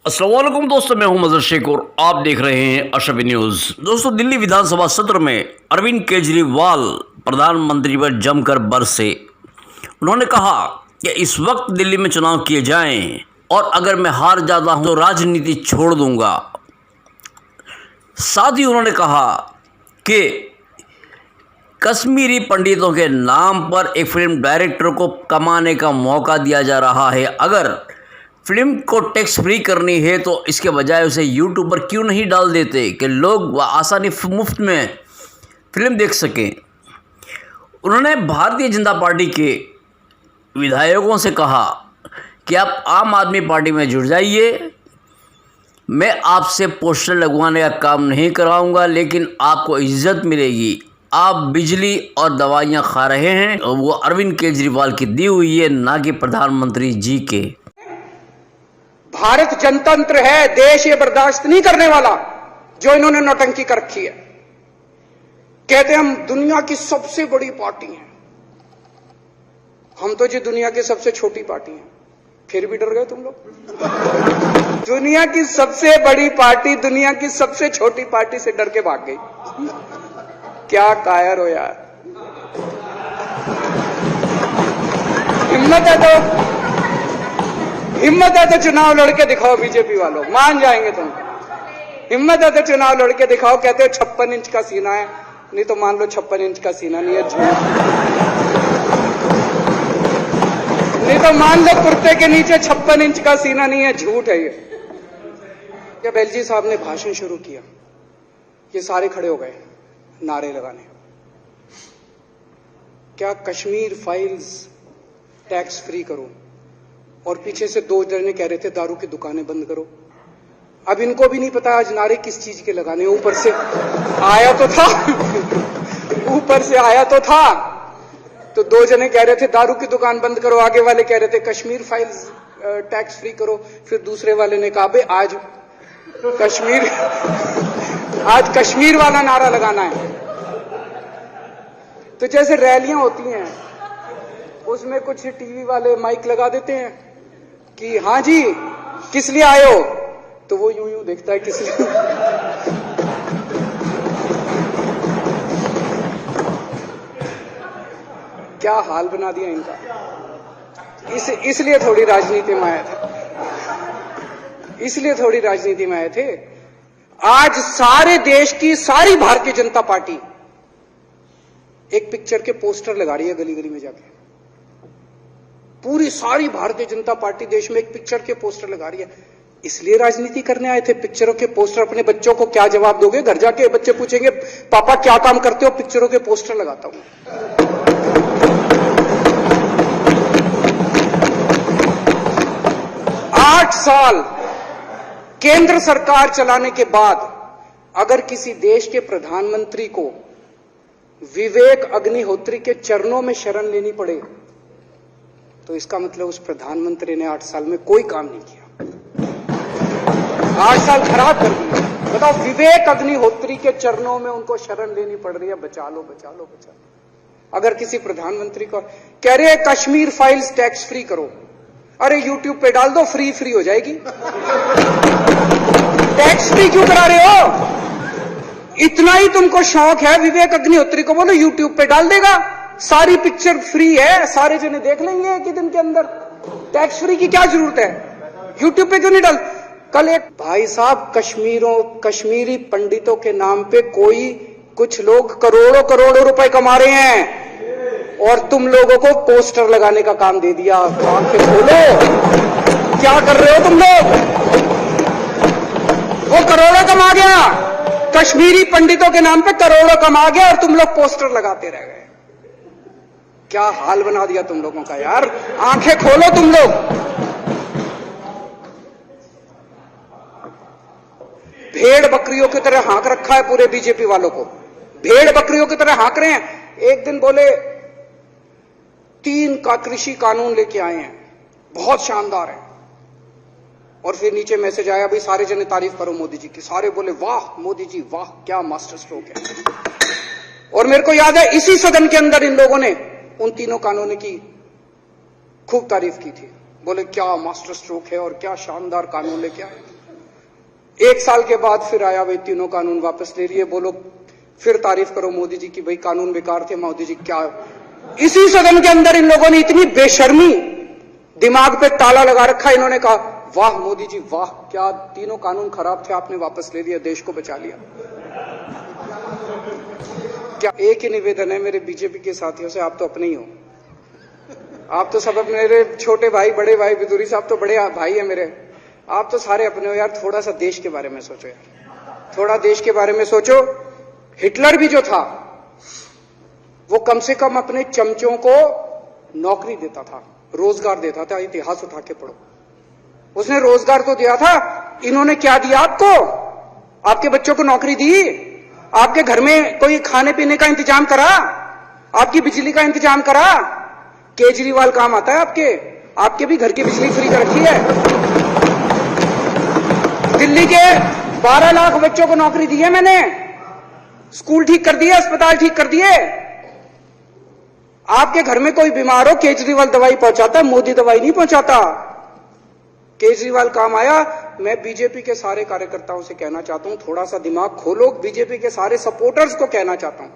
अस्सलाम वालेकुम दोस्तों, मैं हूं मजहर शेख और आप देख रहे हैं अशरफी न्यूज़। दोस्तों, दिल्ली विधानसभा सत्र में अरविंद केजरीवाल प्रधानमंत्री पर जमकर बरसे। उन्होंने कहा कि इस वक्त दिल्ली में चुनाव किए जाएं और अगर मैं हार जाता हूं तो राजनीति छोड़ दूंगा। साथ ही उन्होंने कहा कि कश्मीरी पंडितों के नाम पर एक फिल्म डायरेक्टर को कमाने का मौका दिया जा रहा है। अगर फिल्म को टैक्स फ्री करनी है तो इसके बजाय उसे यूट्यूब पर क्यों नहीं डाल देते कि लोग आसानी मुफ्त में फिल्म देख सकें। उन्होंने भारतीय जनता पार्टी के विधायकों से कहा कि आप आम आदमी पार्टी में जुड़ जाइए। मैं आपसे पोस्टर लगवाने का काम नहीं कराऊंगा, लेकिन आपको इज्जत मिलेगी। आप बिजली और दवाइयाँ खा रहे हैं और वो अरविंद केजरीवाल की दी हुई है, ना कि प्रधानमंत्री जी के। भारत जनतंत्र है, देश ये बर्दाश्त नहीं करने वाला जो इन्होंने नौटंकी कर रखी है। कहते हम दुनिया की सबसे बड़ी पार्टी हैं, हम तो जी दुनिया की सबसे छोटी पार्टी हैं। फिर भी डर गए तुम लोग। दुनिया की सबसे बड़ी पार्टी दुनिया की सबसे छोटी पार्टी से डर के भाग गई। क्या कायर हो यार, हिम्मत है तो चुनाव लड़के दिखाओ। बीजेपी वालों मान जाएंगे तुम। हिम्मत है तो चुनाव लड़के दिखाओ। कहते हो 56 इंच का सीना है, नहीं तो मान लो 56 इंच का सीना नहीं है, झूठ। नहीं तो मान लो कुर्ते के नीचे 56 इंच का सीना नहीं है, झूठ है ये। जब एलजी साहब ने भाषण शुरू किया, ये सारे खड़े हो गए नारे लगाने। क्या कश्मीर फाइल्स टैक्स फ्री करो, और पीछे से 2 जने कह रहे थे दारू की दुकानें बंद करो। अब इनको भी नहीं पता आज नारे किस चीज के लगाने। ऊपर से आया तो था तो 2 जने कह रहे थे दारू की दुकान बंद करो, आगे वाले कह रहे थे कश्मीर फाइल्स टैक्स फ्री करो। फिर दूसरे वाले ने कहा आज कश्मीर वाला नारा लगाना है। तो जैसे रैलियां होती हैं उसमें कुछ टीवी वाले माइक लगा देते हैं कि हाँ जी किस लिए आए हो, तो वो यूं यूं देखता है किस लिए। क्या हाल बना दिया इनका। इसलिए थोड़ी राजनीति में आए थे। आज सारे देश की सारी भारतीय जनता पार्टी एक पिक्चर के पोस्टर लगा रही है गली गली में जाके। पूरी सारी भारतीय जनता पार्टी देश में एक पिक्चर के पोस्टर लगा रही है। इसलिए राजनीति करने आए थे। पिक्चरों के पोस्टर। अपने बच्चों को क्या जवाब दोगे? घर जाके बच्चे पूछेंगे पापा क्या काम करते हो? पिक्चरों के पोस्टर लगाता हूं। 8 साल केंद्र सरकार चलाने के बाद अगर किसी देश के प्रधानमंत्री को विवेक अग्निहोत्री के चरणों में शरण लेनी पड़े तो इसका मतलब उस प्रधानमंत्री ने 8 साल में कोई काम नहीं किया। 8 साल खराब कर दिए। बताओ, विवेक अग्निहोत्री के चरणों में उनको शरण लेनी पड़ रही है, बचा लो बचा लो बचा लो। अगर किसी प्रधानमंत्री को कह रहे हैं कश्मीर फाइल्स टैक्स फ्री करो, अरे यूट्यूब पे डाल दो, फ्री हो जाएगी। टैक्स फ्री क्यों करा रहे हो? इतना ही तुमको शौक है, विवेक अग्निहोत्री को बोलो यूट्यूब पे डाल देगा, सारी पिक्चर फ्री है, सारे जने देख लेंगे एक ही दिन के अंदर। टैक्स फ्री की क्या जरूरत है? यूट्यूब पे क्यों नहीं डाल? कल एक भाई साहब कश्मीरी पंडितों के नाम पे कुछ लोग करोड़ों रुपए कमा रहे हैं और तुम लोगों को पोस्टर लगाने का काम दे दिया। आंखें खोलो, क्या कर रहे हो तुम लोग? वो करोड़ों कमा गया, कश्मीरी पंडितों के नाम पे करोड़ों कमा गया और तुम लोग पोस्टर लगाते रह गए। क्या हाल बना दिया तुम लोगों का यार। आंखें खोलो तुम लोग। भेड़ बकरियों की तरह हाँक रखा है पूरे बीजेपी वालों को। भेड़ बकरियों की तरह हाँक रहे हैं। एक दिन बोले 3 का कृषि कानून लेके आए हैं, बहुत शानदार है, और फिर नीचे मैसेज आया भाई सारे जने तारीफ करो मोदी जी की। सारे बोले वाह मोदी जी वाह, क्या मास्टर स्ट्रोक है। और मेरे को याद है इसी सदन के अंदर इन लोगों ने उन 3 कानूनों की खूब तारीफ की थी। बोले क्या मास्टर स्ट्रोक है और क्या शानदार कानून लेके आए। 1 साल के बाद फिर आया, भाई तीनों कानून वापस ले लिए। बोलो फिर तारीफ करो मोदी जी की, भाई कानून बेकार थे, मोदी जी क्या। इसी सदन के अंदर इन लोगों ने इतनी बेशर्मी, दिमाग पे ताला लगा रखा। इन्होंने कहा वाह मोदी जी वाह, क्या तीनों कानून खराब थे, आपने वापस ले लिया, देश को बचा लिया। क्या एक ही निवेदन है मेरे बीजेपी के साथियों से, आप तो अपने ही हो, आप तो सब मेरे छोटे भाई, बड़े भाई, विदुरी साहब तो बड़े भाई है मेरे, आप तो सारे अपने हो यार। थोड़ा सा देश के बारे में सोचो यार, थोड़ा देश के बारे में सोचो। हिटलर भी जो था वो कम से कम अपने चमचों को नौकरी देता था, रोजगार देता था। इतिहास उठा के पढ़ो, उसने रोजगार तो दिया था। इन्होंने क्या दिया आपको? आपके बच्चों को नौकरी दी, आपके घर में कोई खाने पीने का इंतजाम करा, आपकी बिजली का इंतजाम करा। केजरीवाल काम आता है आपके भी घर की बिजली फ्री कर रखी है। दिल्ली के 12 लाख बच्चों को नौकरी दी है मैंने, स्कूल ठीक कर दिए, अस्पताल ठीक कर दिए। आपके घर में कोई बीमार हो, केजरीवाल दवाई पहुंचाता, मोदी दवाई नहीं पहुंचाता। केजरीवाल काम आया। मैं बीजेपी के सारे कार्यकर्ताओं से कहना चाहता हूं, थोड़ा सा दिमाग खोलो। बीजेपी के सारे सपोर्टर्स को कहना चाहता हूं,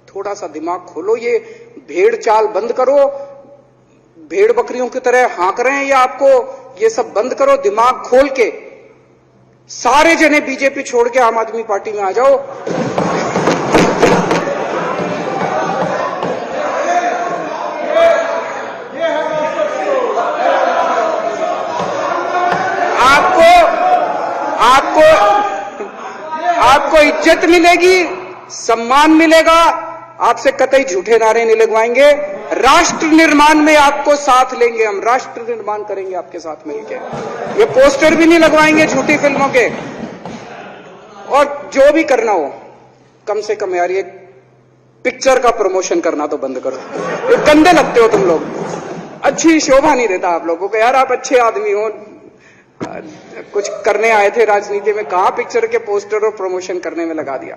थोड़ा सा दिमाग खोलो। ये भेड़ चाल बंद करो, भेड़ बकरियों की तरह हाँक रहे हैं ये आपको, ये सब बंद करो। दिमाग खोल के सारे जने बीजेपी छोड़ के आम आदमी पार्टी में आ जाओ। आपको इज्जत मिलेगी, सम्मान मिलेगा। आपसे कतई झूठे नारे नहीं लगवाएंगे। राष्ट्र निर्माण में आपको साथ लेंगे हम, राष्ट्र निर्माण करेंगे आपके साथ मिलकर। ये पोस्टर भी नहीं लगवाएंगे झूठी फिल्मों के। और जो भी करना हो, कम से कम यार ये पिक्चर का प्रमोशन करना तो बंद करो। ये गंदे लगते हो तुम लोग, अच्छी शोभा नहीं देता आप लोगों को। यार आप अच्छे आदमी हो, कुछ करने आए थे राजनीति में, कहां पिक्चर के पोस्टर और प्रमोशन करने में लगा दिया।